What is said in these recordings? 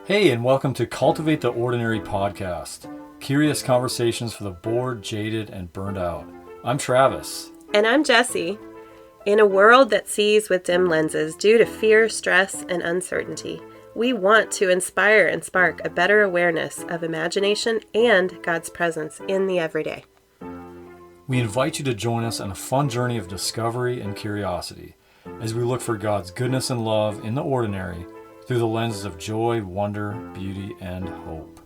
Hey, and welcome to Cultivate the Ordinary podcast. Curious conversations for the bored, jaded, and burned out. I'm Travis. And I'm Jessie. In a world that sees with dim lenses due to fear, stress, and uncertainty, we want to inspire and spark a better awareness of imagination and God's presence in the everyday. We invite you to join us on a fun journey of discovery and curiosity as we look for God's goodness and love in the ordinary through the lenses of joy, wonder, beauty, and hope.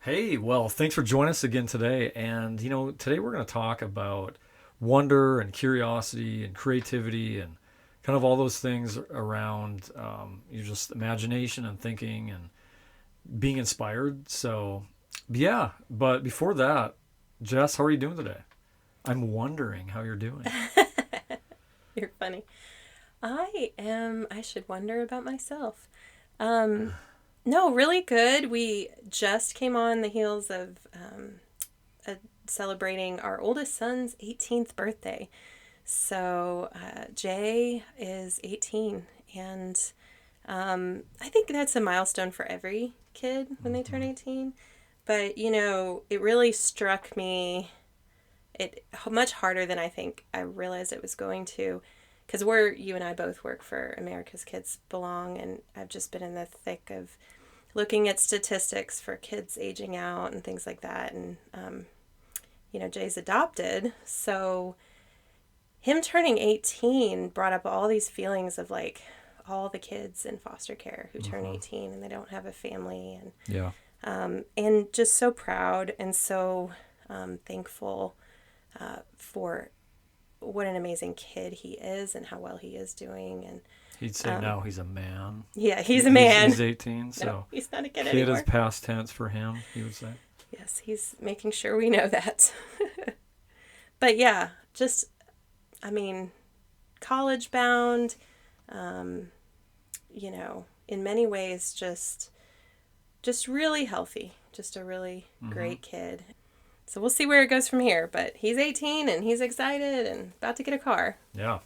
Hey, well, thanks for joining us again today. And, today we're going to talk about wonder and curiosity and creativity and kind of all those things around just imagination and thinking and being inspired. So, yeah, but before that, Jess, how are you doing today? I'm wondering how you're doing. You're funny. I should wonder about myself. No, really good. We just came on the heels of celebrating our oldest son's 18th birthday. So Jay is 18, and I think that's a milestone for every kid when they turn 18. But, it really struck me much harder than I think I realized it was going to. Because you and I both work for America's Kids Belong, and I've just been in the thick of looking at statistics for kids aging out and things like that. And, Jay's adopted, so him turning 18 brought up all these feelings of like all the kids in foster care who turn 18 and they don't have a family. And Yeah. And just so proud and so thankful for what an amazing kid he is and how well he is doing. And He'd say now he's a man. Yeah, he's a man. He's 18, so no, he's not a kid kid anymore. is past tense for him, he would say. Yes, he's making sure we know that. But yeah, just, college bound, in many ways just really healthy, just a really great kid. So we'll see where it goes from here, but he's 18 and he's excited and about to get a car. Yeah.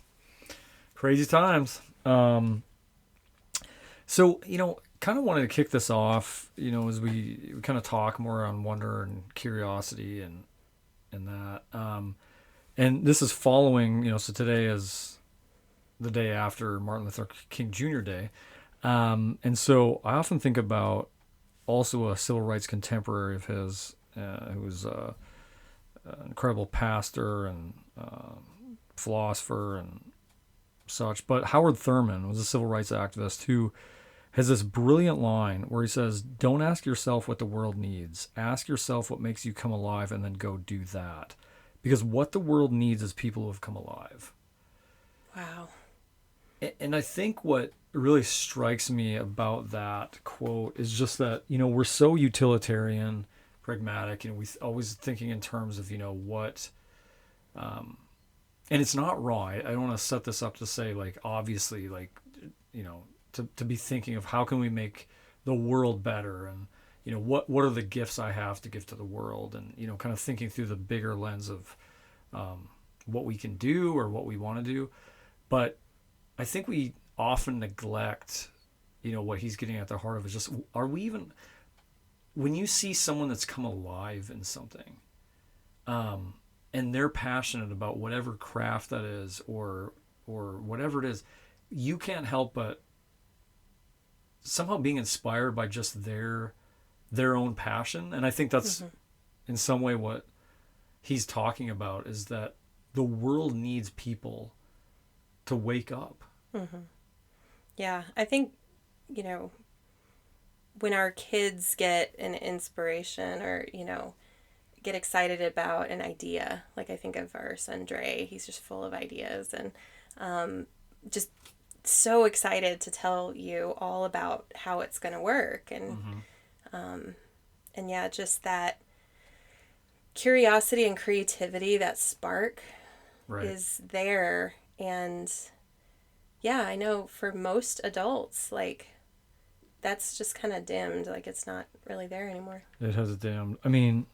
Crazy times. So, kind of wanted to kick this off, as we kind of talk more on wonder and curiosity and that. And this is following, so today is the day after Martin Luther King Jr. Day. And so I often think about also a civil rights contemporary of his, who was an incredible pastor and philosopher and such. But Howard Thurman was a civil rights activist who has this brilliant line where he says, "Don't ask yourself what the world needs. Ask yourself what makes you come alive and then go do that." Because what the world needs is people who have come alive. Wow. And I think what really strikes me about that quote is just that, we're so utilitarian, pragmatic, we always thinking in terms of, what, and it's not wrong. I don't want to set this up to say, like, obviously, like, to be thinking of how can we make the world better and, what are the gifts I have to give to the world and, kind of thinking through the bigger lens of what we can do or what we want to do. But I think we often neglect, what he's getting at the heart of is just, are we even, when you see someone that's come alive in something, and they're passionate about whatever craft that is or whatever it is, you can't help but somehow being inspired by just their own passion. And I think that's in some way what he's talking about is that the world needs people to wake up. Yeah, I think, when our kids get an inspiration or, get excited about an idea, like I think of our son Dre, he's just full of ideas and just so excited to tell you all about how it's going to work. And yeah, just that curiosity and creativity, that spark is there. And yeah, I know for most adults, like, that's just kind of dimmed. Like, it's not really there anymore. It has dimmed. I mean,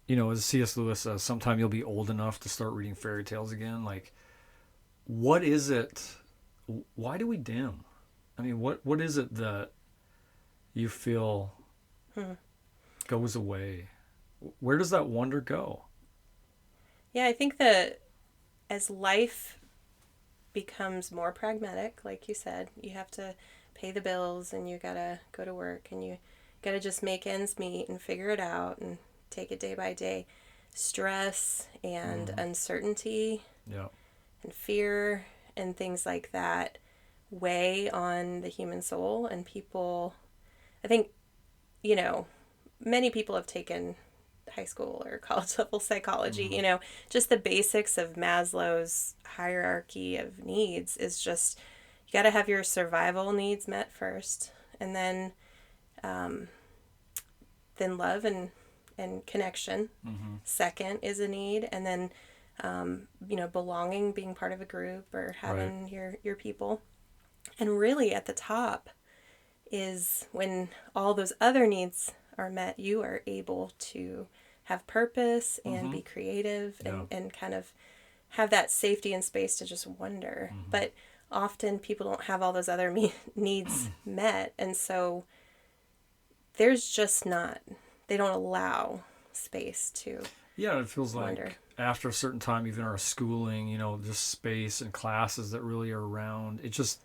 as C.S. Lewis says, sometime you'll be old enough to start reading fairy tales again. Like, what is it? Why do we dim? I mean, what is it that you feel goes away? Where does that wonder go? Yeah, I think that as life becomes more pragmatic, like you said, you have to pay the bills and you gotta go to work and you gotta just make ends meet and figure it out and take it day by day. Stress and uncertainty Yeah. and fear and things like that weigh on the human soul. And people, I think, many people have taken high school or college level psychology, just the basics of Maslow's hierarchy of needs is just you got to have your survival needs met first, and then love and connection. Second is a need, and then belonging, being part of a group or having your people. And really at the top is when all those other needs are met, you are able to have purpose and be creative and kind of have that safety and space to just wonder. But often people don't have all those other needs met. And so there's just not, they don't allow space to Yeah, it feels wonder. like after a certain time, even our schooling, just space and classes that really are around, it just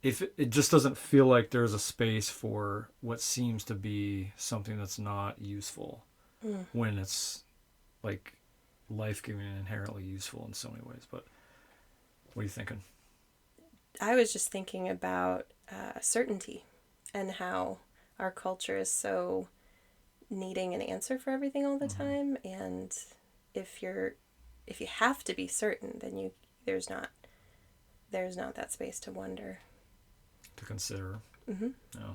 doesn't feel like there's a space for what seems to be something that's not useful when it's like life-giving and inherently useful in so many ways. But what are you thinking? I was just thinking about certainty and how our culture is so needing an answer for everything all the time. And if you have to be certain, then there's not that space to wonder. To consider. Yeah.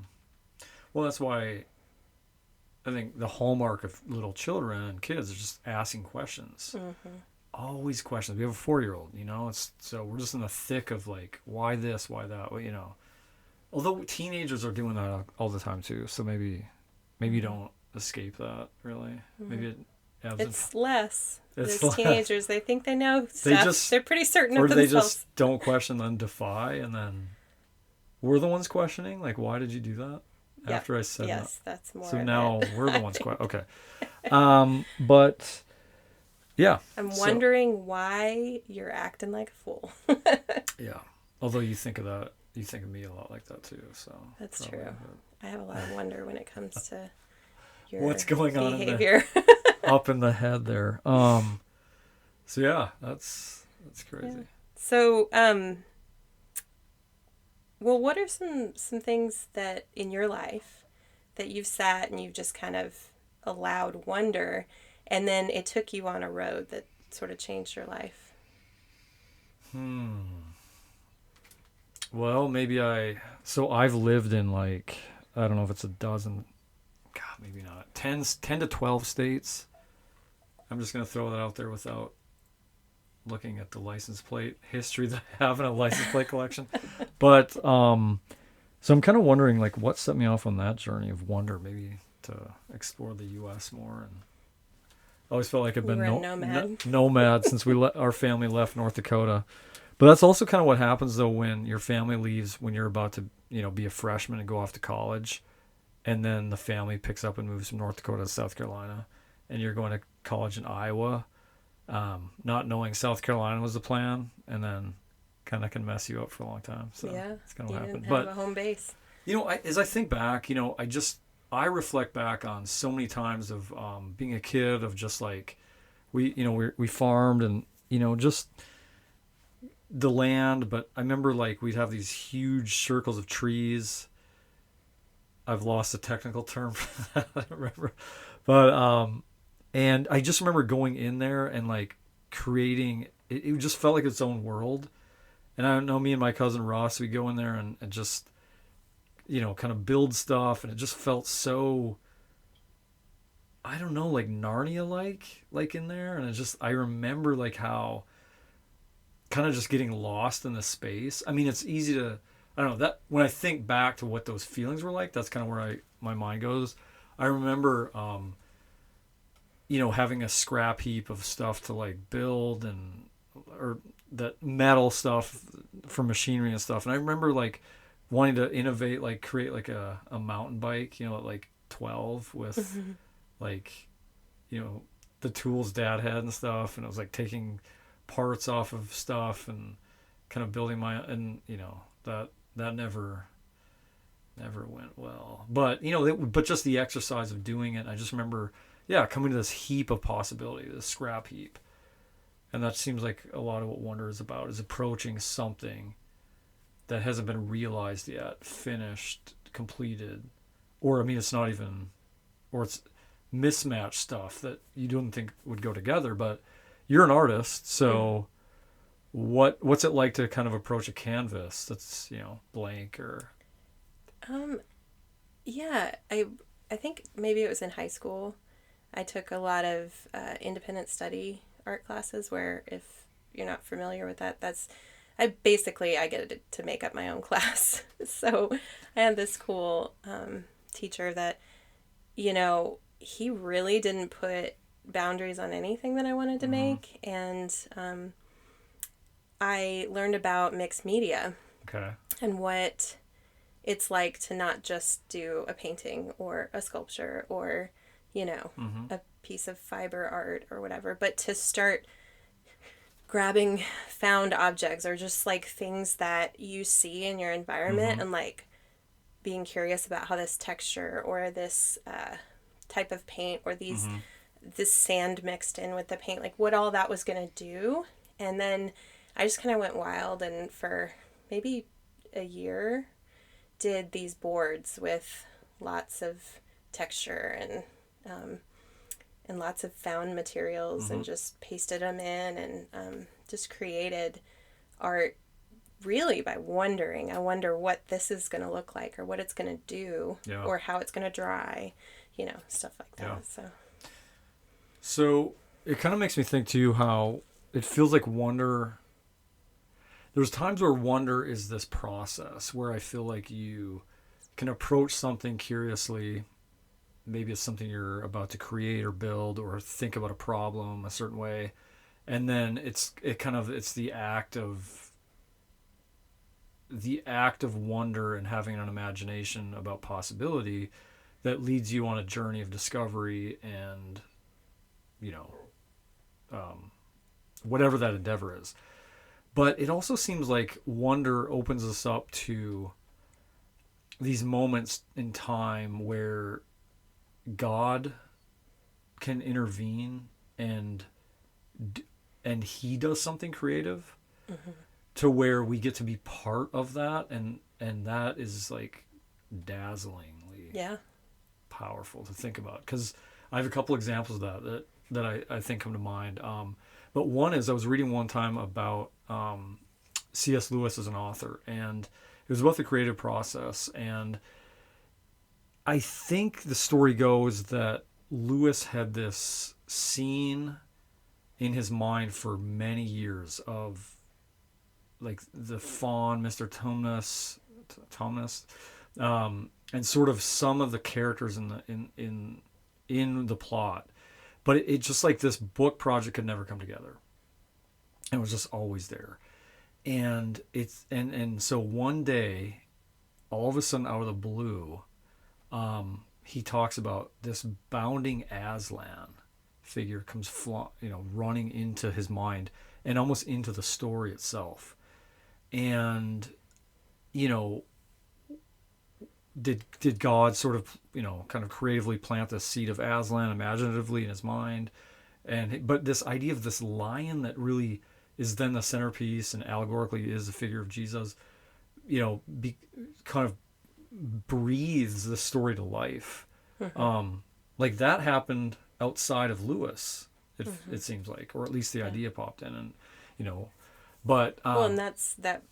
Well, that's why I think the hallmark of little children and kids is just asking questions. Always questions. We have a 4-year-old, so we're just in the thick of like, why this, why that, although teenagers are doing that all the time too. So maybe you don't escape that really. Maybe It's less. It's Those teenagers, they think they know They stuff. They're pretty certain or of they themselves. just don't question and defy, and then we're the ones questioning, like, why did you do that? Yep. After I said that. Yes, that's more. So of now it. we're the ones questioning. Okay. But yeah. I'm wondering why you're acting like a fool. Yeah. Although you think of me a lot like that too. So That's probably, true. I have a lot of wonder when it comes to your what's going on behavior. up in the head there. So yeah, that's crazy. Yeah. So, well, what are some things that in your life that you've sat and you've just kind of allowed wonder, and then it took you on a road that sort of changed your life? Well, so I've lived in like, I don't know if it's a dozen, God, maybe not, 10 to 12 states. I'm just going to throw that out there without looking at the license plate history that I have in a license plate collection. But, so I'm kind of wondering like what set me off on that journey of wonder, maybe to explore the U.S. more. And I always felt like I've been nomad since our family left North Dakota. But that's also kind of what happens though when your family leaves when you're about to, be a freshman and go off to college, and then the family picks up and moves from North Dakota to South Carolina, and you're going to college in Iowa, not knowing South Carolina was the plan, and then kind of can mess you up for a long time. So yeah, that's kind of what happened. Didn't have a home base. As I think back, I reflect back on so many times of being a kid, of just like we farmed and just the land, but I remember like we'd have these huge circles of trees. I've lost the technical term for that. I don't remember, but and I just remember going in there and like creating. It just felt like its own world. And I know me and my cousin Ross, we go in there and just kind of build stuff, and it just felt so, I don't know, like Narnia like in there. And I remember like how kind of just getting lost in the space. I mean, it's easy to, I don't know, that when I think back to what those feelings were like, that's kind of where my mind goes. I remember having a scrap heap of stuff to like build or that metal stuff for machinery and stuff. And I remember like wanting to innovate, like create like a mountain bike, at like 12 with like, the tools dad had and stuff. And it was like taking parts off of stuff and kind of building and that never went well. But, but just the exercise of doing it. I just remember, coming to this heap of possibility, this scrap heap. And that seems like a lot of what wonder is about, is approaching something that hasn't been realized yet, finished, completed. Or, I mean, it's not even, or it's mismatched stuff that you don't think would go together. But you're an artist, so what's it like to kind of approach a canvas that's, blank or... Yeah, I think maybe it was in high school. I took a lot of independent study art classes where, if you're not familiar with that, I get to make up my own class. So I had this cool teacher that, he really didn't put boundaries on anything that I wanted to make. And I learned about mixed media. Okay. And what it's like to not just do a painting or a sculpture or, a piece of fiber art or whatever, but to start grabbing found objects or just like things that you see in your environment and like being curious about how this texture or this type of paint or this sand mixed in with the paint, like what all that was going to do. And then I just kind of went wild, and for maybe a year did these boards with lots of texture and lots of found materials and just pasted them in and just created art really by wondering. I wonder what this is going to look like or what it's going to do or how it's going to dry, stuff like that. Yeah. So it kind of makes me think too how it feels like wonder. There's times where wonder is this process where I feel like you can approach something curiously. Maybe it's something you're about to create or build or think about a problem a certain way. And then it's the act of wonder and having an imagination about possibility that leads you on a journey of discovery and, whatever that endeavor is. But it also seems like wonder opens us up to these moments in time where God can intervene and he does something creative to where we get to be part of that, and that is like dazzlingly powerful to think about, because I have a couple examples of that I think come to mind. But one is I was reading one time about C.S. Lewis as an author, and it was about the creative process. And I think the story goes that Lewis had this scene in his mind for many years of like the faun, Mr. Tumnus, and sort of some of the characters in the plot. But it just like this book project could never come together. It was just always there. And so one day, all of a sudden out of the blue, he talks about this bounding Aslan figure comes running into his mind and almost into the story itself. And, did God sort of, kind of creatively plant the seed of Aslan imaginatively in his mind? But this idea of this lion that really is then the centerpiece and allegorically is the figure of Jesus, kind of breathes the story to life. Like that happened outside of Lewis, it seems like, or at least the idea popped in, and but and that's that.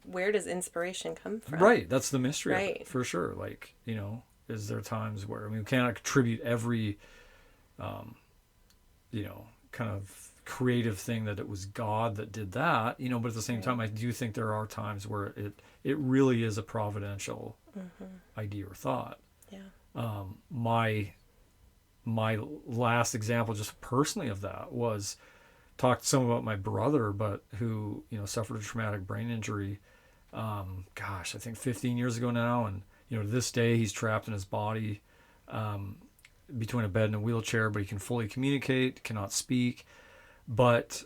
Where does inspiration come from? Right, that's the mystery of Right. it, for sure. Like, is there times where, we cannot attribute every kind of creative thing that it was God that did that, but at the same time I do think there are times where it really is a providential idea or thought. Yeah. my last example, just personally, of that was talked some about my brother, but who, suffered a traumatic brain injury. I think 15 years ago now, and to this day he's trapped in his body, between a bed and a wheelchair, but he can fully communicate, cannot speak. But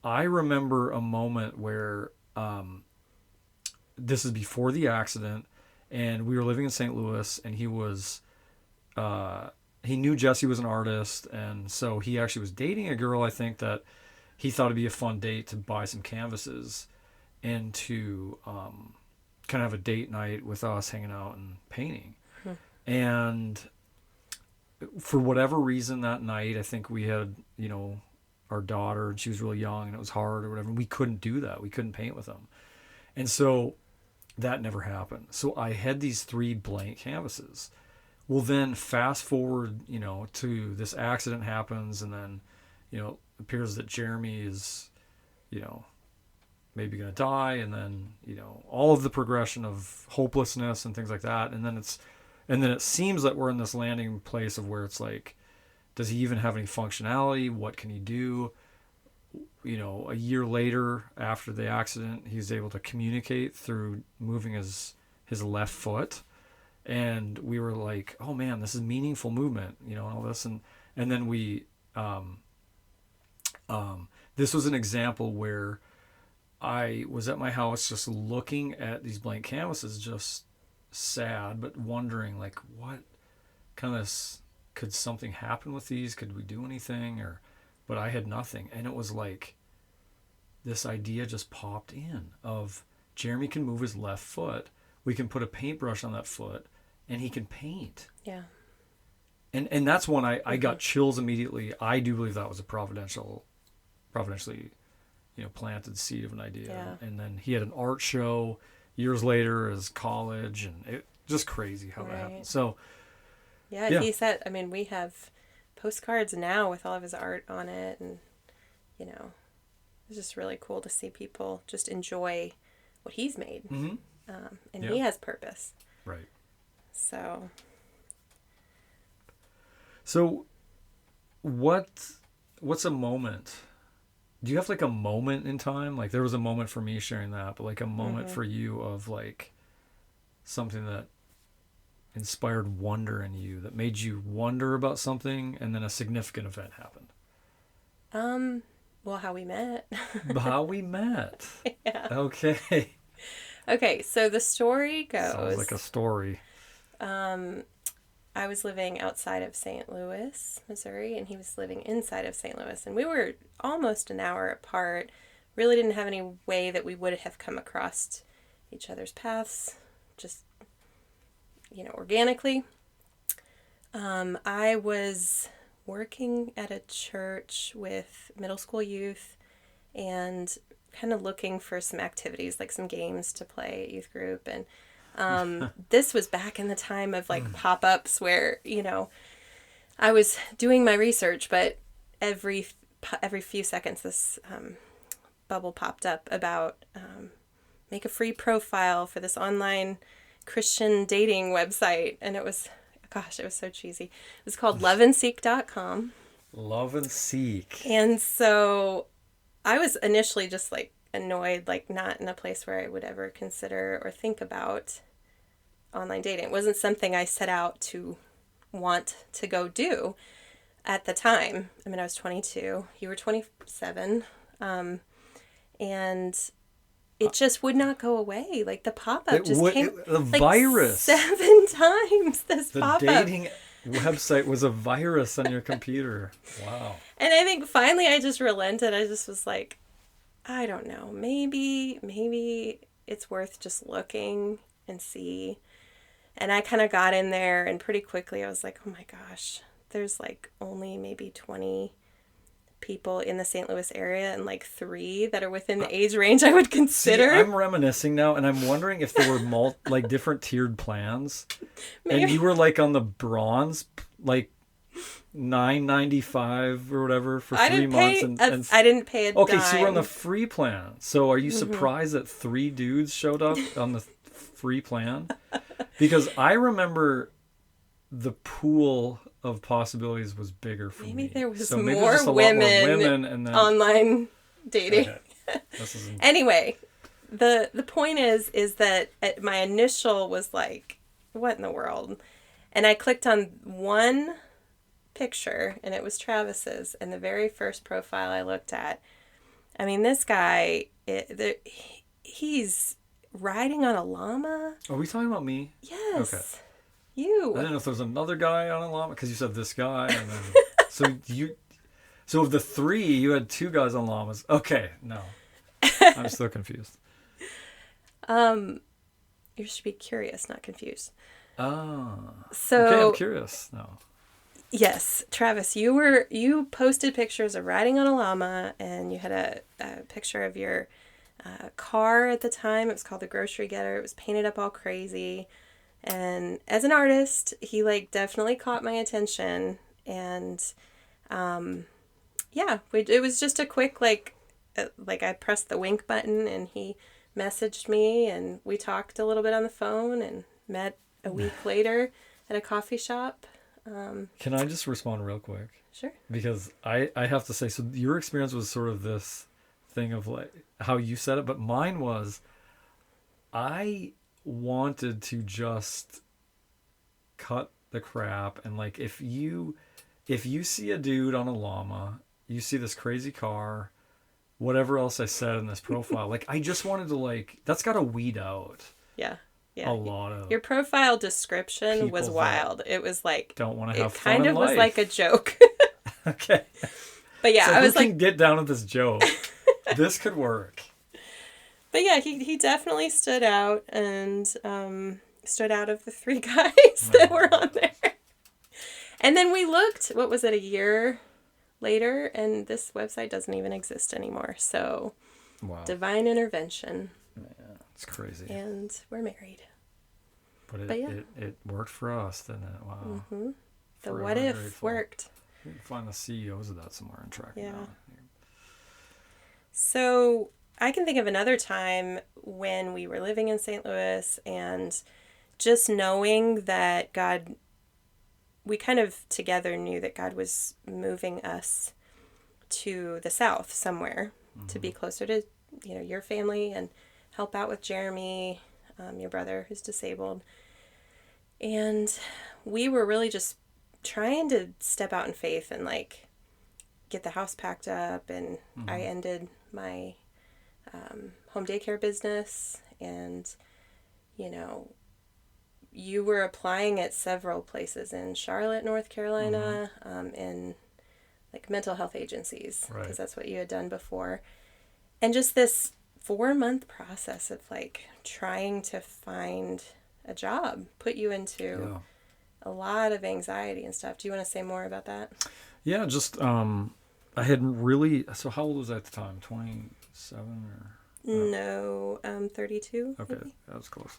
I remember a moment where, this is before the accident, and we were living in St. Louis, and he knew Jesse was an artist, and so he actually was dating a girl, I think, that he thought it'd be a fun date to buy some canvases and to kind of have a date night with us hanging out and painting. And for whatever reason that night, I think we had, our daughter, and she was really young, and it was hard or whatever. We couldn't do that. We couldn't paint with them. And so that never happened. So I had these 3 blank canvases. Well, then fast forward, to this accident happens, and then, it appears that Jeremy is, maybe going to die, and then, all of the progression of hopelessness and things like that. And then it seems that we're in this landing place of where it's like, does he even have any functionality? What can he do? A year later, after the accident, he's able to communicate through moving his left foot. And we were like, oh man, this is meaningful movement, and all this. And then we, this was an example where I was at my house just looking at these blank canvases, just sad, but wondering, like, what kind of, could something happen with these? Could we do anything? But I had nothing. And it was like, this idea just popped in of Jeremy can move his left foot. We can put a paintbrush on that foot, and he can paint. Yeah. And that's when I got chills immediately. I do believe that was a providentially, planted seed of an idea. Yeah. And then he had an art show years later as college, and it just crazy how that happened. So yeah, he said, we have postcards now with all of his art on it, and it's just really cool to see people just enjoy what he's made. And he has purpose. Right. So what's a moment? Do you have like a moment in time? Like there was a moment for me sharing that, but like a moment for you of like something that inspired wonder in you, that made you wonder about something, and then a significant event happened. Well, how we met. How we met. Yeah. Okay, so the story goes... Sounds like a story. I was living outside of St. Louis, Missouri, and he was living inside of St. Louis, and we were almost an hour apart. Really didn't have any way that we would have come across each other's paths, just, organically. I was working at a church with middle school youth and kind of looking for some activities, like some games to play at youth group. And this was back in the time of like pop-ups where, I was doing my research, but every few seconds this bubble popped up about make a free profile for this online Christian dating website. And it was so cheesy. It was called loveandseek.com. Love and Seek. And so I was initially just like annoyed, like not in a place where I would ever consider or think about online dating. It wasn't something I set out to want to go do at the time. I was 22. You were 27. And it just would not go away. Like the pop-up came the virus 7 times. This pop-up. The dating website was a virus on your computer. Wow. And I think finally I just relented. I just was like, I don't know. Maybe it's worth just looking and see. And I kind of got in there, and pretty quickly I was like, oh my gosh, there's like only maybe 20 people in the St. Louis area, and like 3 that are within the age range I would consider. See, I'm reminiscing now, and I'm wondering if there were like different tiered plans. Maybe. And you were like on the bronze, like $9.95 or whatever for 3 months. I didn't pay a dime. Okay, so you were on the free plan. So are you surprised that 3 dudes showed up on the free plan? Because I remember the pool of possibilities was bigger for Maybe me. there was So maybe more there's just a lot more women women, and then online dating. okay. This is Anyway, the point is that my initial was like, what in the world? And I clicked on one picture, and it was Travis's, and the very first profile I looked at. I mean, this guy, he's riding on a llama. Are we talking about me? Yes. Okay. I You. didn't know if there was another guy on a llama because you said this guy, and then so of the three, you had two guys on llamas. Okay, no, I'm still confused. You should be curious, not confused. Ah, So okay, I'm curious now. yes, Travis, you posted pictures of riding on a llama, and you had a picture of your car at the time. It was called the Grocery Getter. It was painted up all crazy. And as an artist, he like definitely caught my attention. And yeah, it was just a quick like I pressed the wink button, and he messaged me, and we talked a little bit on the phone, and met a week later at a coffee shop. Can I just respond real quick? Sure. Because I have to say, so your experience was sort of this thing of like how you said it, but mine was I wanted to just cut the crap, and like if you see a dude on a llama, you see this crazy car, whatever else I said in this profile, like I just wanted to like that's got to weed out Yeah. Yeah. a lot of Your profile description was people wild. It was like don't want to have it fun kind in of was life. like a joke. Okay. But yeah, So I was who like, can get down with this joke? This could work. but yeah, he definitely stood out, and stood out of the three guys that were on there. And then we looked, what was it, a year later, and this website doesn't even exist anymore. So Wow. divine intervention, Yeah, it's crazy. and we're married. But yeah. it worked for us, didn't it? Wow. Mm-hmm. The Forever what if grateful. worked. We can find the CEOs of that somewhere and track Yeah. them down. So I can think of another time when we were living in St. Louis, and just knowing that God, we kind of together knew that God was moving us to the South somewhere to be closer to, your family, and help out with Jeremy, your brother who's disabled. And we were really just trying to step out in faith and like get the house packed up, and I ended my home daycare business, and you were applying at several places in Charlotte, North Carolina, in like mental health agencies, Right. because that's what you had done before. And just this 4-month process of like trying to find a job put you into a lot of anxiety and stuff. Do you want to say more about that? Yeah, just I hadn't really. So how old was I at the time? 27 or? No, 32. Okay, Maybe? that was close.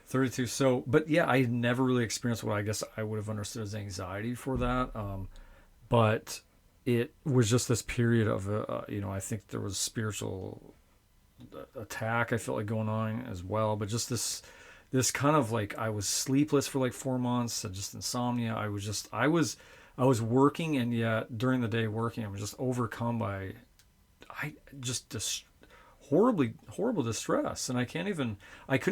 32. So, but yeah, I had never really experienced what I guess I would have understood as anxiety for that. But it was just this period of, I think there was spiritual attack I felt like going on as well. But just this kind of like I was sleepless for like 4 months, and just insomnia. I was working, and yet during the day working, I was just overcome by horrible distress, and I couldn't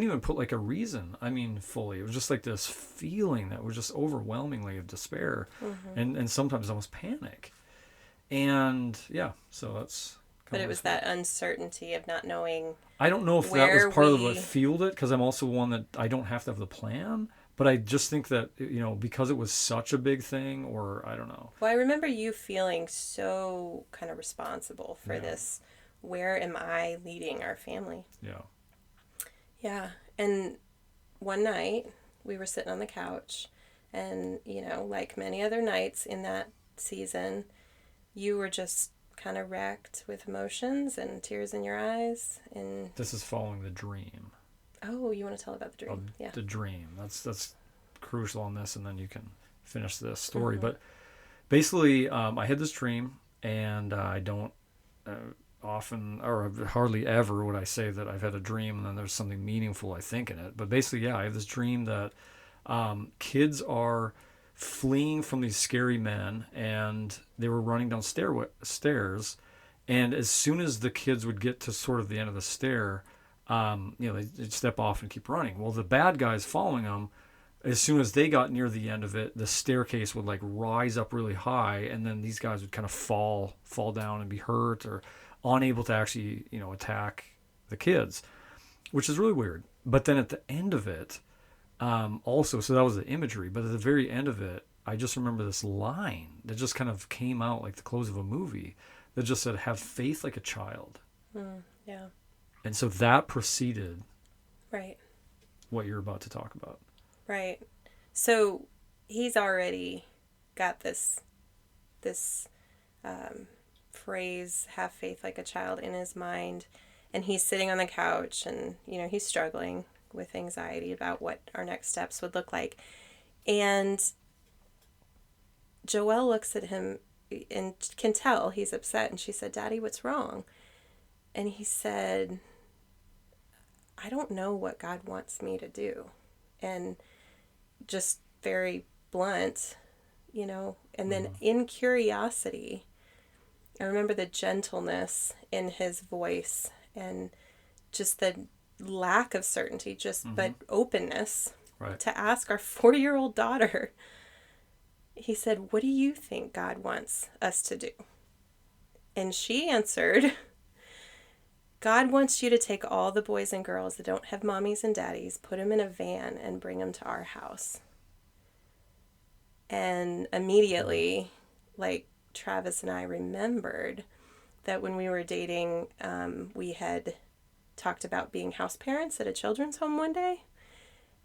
even put like a reason. I mean, fully, it was just like this feeling that was just overwhelmingly of despair, and sometimes almost panic, and yeah, so that's. But it was that uncertainty of not knowing. I don't know if that where was part of we- what fueled it, because I'm also one that I don't have to have the plan, but I just think that because it was such a big thing, or I don't know. Well, I remember you feeling so kind of responsible for this. Where am I leading our family? Yeah. Yeah. And one night we were sitting on the couch, and, like many other nights in that season, you were just kind of wrecked with emotions and tears in your eyes. And This is following the dream. oh, you want to tell about the dream? Yeah. The dream. That's crucial on this, and then you can finish this story. But basically, I had this dream, and I don't often, or hardly ever, would I say that I've had a dream and then there's something meaningful I think in it. But basically, yeah, I have this dream that kids are fleeing from these scary men, and they were running down stairs. And as soon as the kids would get to sort of the end of the stair, they'd step off and keep running. Well, the bad guys following them, as soon as they got near the end of it, the staircase would like rise up really high, and then these guys would kind of fall down and be hurt or unable to actually, attack the kids, which is really weird. But then at the end of it, also, so that was the imagery, but at the very end of it, I just remember this line that just kind of came out like the close of a movie that just said, "Have faith like a child." Yeah. And so that preceded Right. what you're about to talk about. Right. So he's already got this phrase, "have faith like a child," in his mind, and he's sitting on the couch, and he's struggling with anxiety about what our next steps would look like. And Joelle looks at him and can tell he's upset, and she said, "Daddy, what's wrong?" And he said, "I don't know what God wants me to do." And just very blunt, and then in curiosity, I remember the gentleness in his voice and just the lack of certainty, but openness to ask our 4-year-old daughter. He said, "What do you think God wants us to do?" And she answered, "God wants you to take all the boys and girls that don't have mommies and daddies, put them in a van, and bring them to our house." And immediately, like Travis and I remembered that when we were dating, we had talked about being house parents at a children's home one day.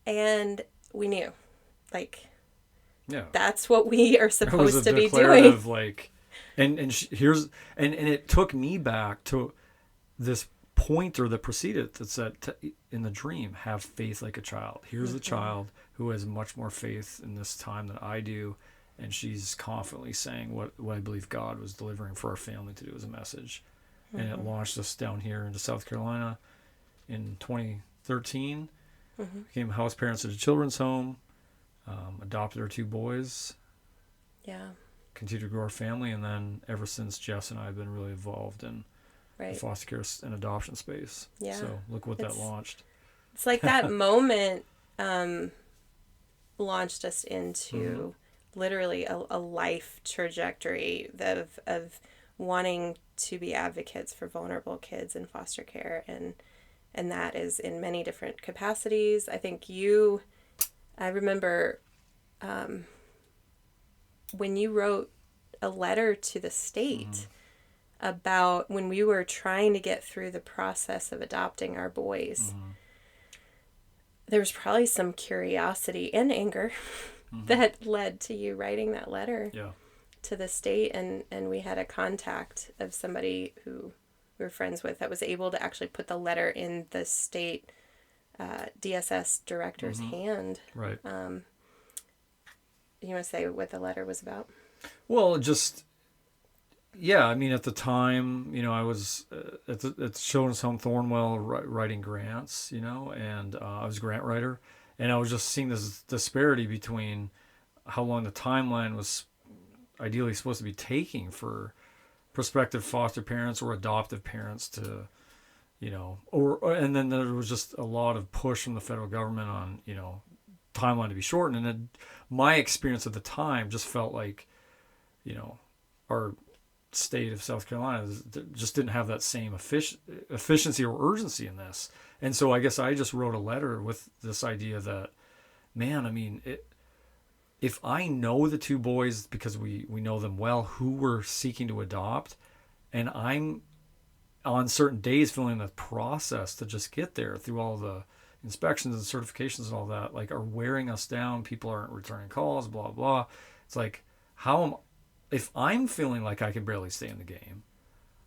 And we knew, that's what we are supposed to be doing. And it took me back to this pointer that preceded that said in the dream, "Have faith like a child." Here's a child who has much more faith in this time than I do, and she's confidently saying what I believe God was delivering for our family to do as a message. And it launched us down here into South Carolina in 2013. Became house parents at a children's home, adopted our 2 boys. Yeah. Continued to grow our family, and then ever since, Jess and I have been really involved in the foster care and adoption space. Yeah. So look what that launched. It's like that moment launched us into literally a life trajectory of wanting to be advocates for vulnerable kids in foster care, and that is in many different capacities. I think I remember when you wrote a letter to the state about when we were trying to get through the process of adopting our boys. There was probably some curiosity and anger that led to you writing that letter to the state. And we had a contact of somebody who we were friends with that was able to actually put the letter in the state DSS director's hand. Right. You want to say what the letter was about? Well, at the time, I was at the Children's Home Thornwell writing grants, and I was a grant writer, and I was just seeing this disparity between how long the timeline was ideally supposed to be taking for prospective foster parents or adoptive parents to, and then there was just a lot of push from the federal government on, timeline to be shortened. And my experience at the time just felt like, our state of South Carolina just didn't have that same efficiency or urgency in this. And so I guess I just wrote a letter with this idea that, man, if I know the 2 boys, because we know them well, who we're seeking to adopt, and I'm on certain days feeling the process to just get there through all the inspections and certifications and all that, are wearing us down. People aren't returning calls, blah, blah. It's like, if I'm feeling like I can barely stay in the game,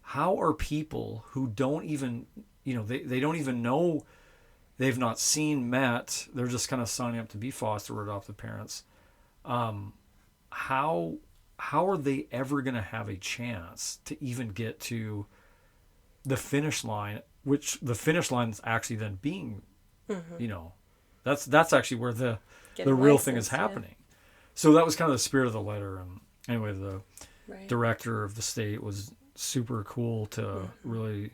how are people who don't even, they don't even know, they've not seen, met, they're just kind of signing up to be foster or adoptive parents. How are they ever going to have a chance to even get to the finish line, which the finish line is actually then being, that's actually where the real thing is happening. So that was kind of the spirit of the letter. And anyway, the Right. director of the state was super cool to really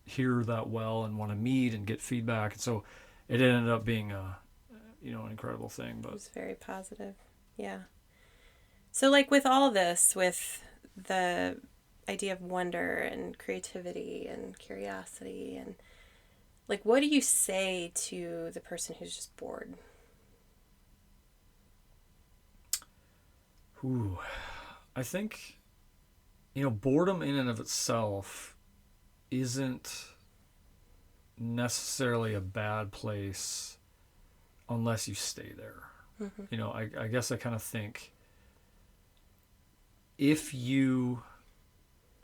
hear that well and want to meet and get feedback. And so it ended up being an incredible thing. It But was very positive. Yeah. So, like with all this, with the idea of wonder and creativity and curiosity, and like, what do you say to the person who's just bored? ooh, I think, boredom in and of itself isn't necessarily a bad place unless you stay there. I guess I kind of think if you,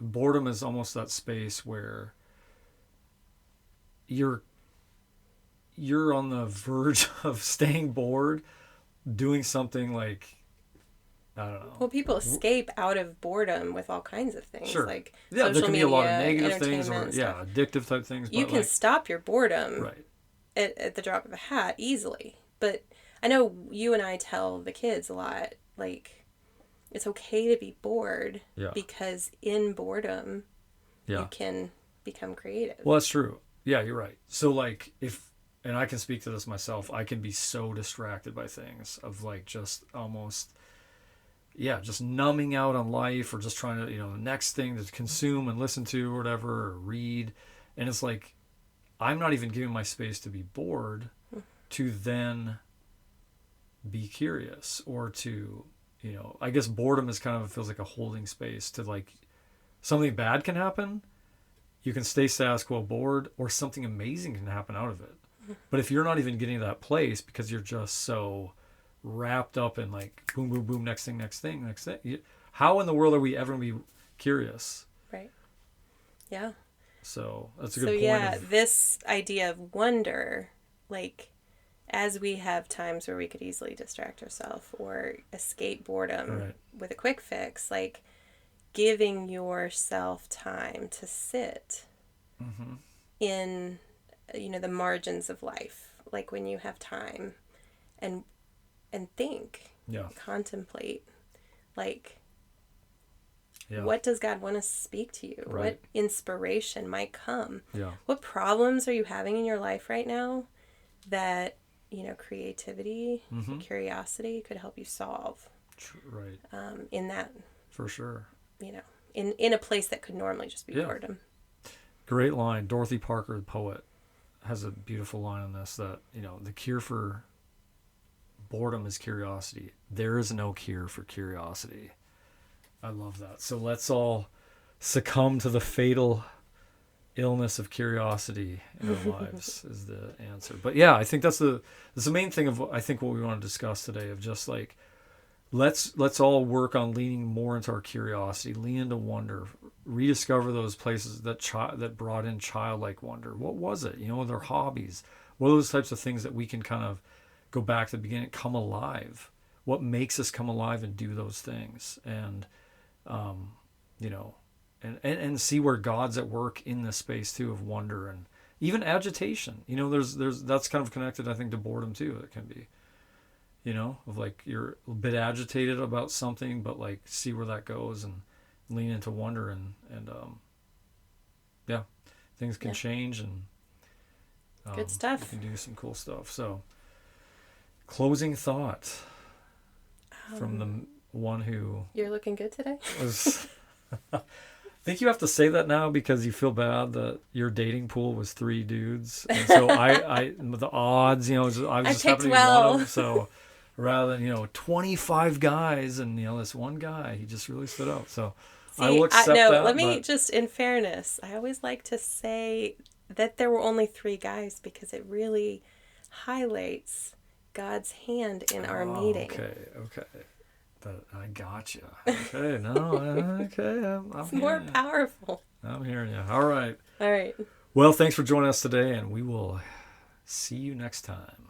boredom is almost that space where you're on the verge of staying bored, doing something like, I don't know. Well, people escape out of boredom with all kinds of things, Sure. like Yeah, there social can be media, a lot of negative things, or entertainment, stuff. addictive type things. You But can like, stop your boredom right, at the drop of a hat easily. But I know you and I tell the kids a lot, like, it's okay to be bored yeah, because in boredom, yeah. you can become creative. Well, that's true. Yeah, you're right. So like and I can speak to this myself, I can be so distracted by things of like just almost, just numbing out on life or just trying to, the next thing to consume and listen to or whatever, or read. And it's like, I'm not even giving my space to be bored to then be curious or to, I guess boredom is kind of, feels like a holding space to like, something bad can happen. You can stay status quo bored, or something amazing can happen out of it. But if you're not even getting to that place because you're just so wrapped up in like boom, boom, boom, next thing, how in the world are we ever going to be curious? Right. Yeah. So that's a good So point. yeah, this idea of wonder, like, as we have times where we could easily distract ourselves or escape boredom Right. with a quick fix, like giving yourself time to sit in, the margins of life, like when you have time and think, Yeah. contemplate, like, Yeah. what does God want to speak to you? Right. What inspiration might come? Yeah. What problems are you having in your life right now that, creativity, curiosity could help you solve? Right. In that, For sure. in a place that could normally just be boredom. Great line. Dorothy Parker, the poet, has a beautiful line on this that, the cure for boredom is curiosity. There is no cure for curiosity. I love that. So let's all succumb to the fatal illness of curiosity in our lives is the answer. But yeah, I think that's the main thing of I think what we want to discuss today, of just like, let's all work on leaning more into our curiosity, lean into wonder, rediscover those places that brought in childlike wonder. What was it? Their hobbies. What are those types of things that we can kind of go back to the beginning, come alive? What makes us come alive and do those things? And, and see where God's at work in this space too of wonder and even agitation. There's that's kind of connected, I think, to boredom too. It can be. Of like you're a bit agitated about something, but like see where that goes and lean into wonder and things can change and Good stuff. You can do some cool stuff. So, closing thought from the one who You're looking good today. was. I think you have to say that now because you feel bad that your dating pool was 3 dudes, and so I the odds, I was just picked happened to be well. one of them. So rather than 25 guys and this one guy, he just really stood out. So I will accept that. Let me just, in fairness, I always like to say that there were only 3 guys because it really highlights God's hand in our meeting. Okay. But I got you. Okay, I'm It's hearing more you. powerful. I'm hearing you. All right. All right. Well, thanks for joining us today, and we will see you next time.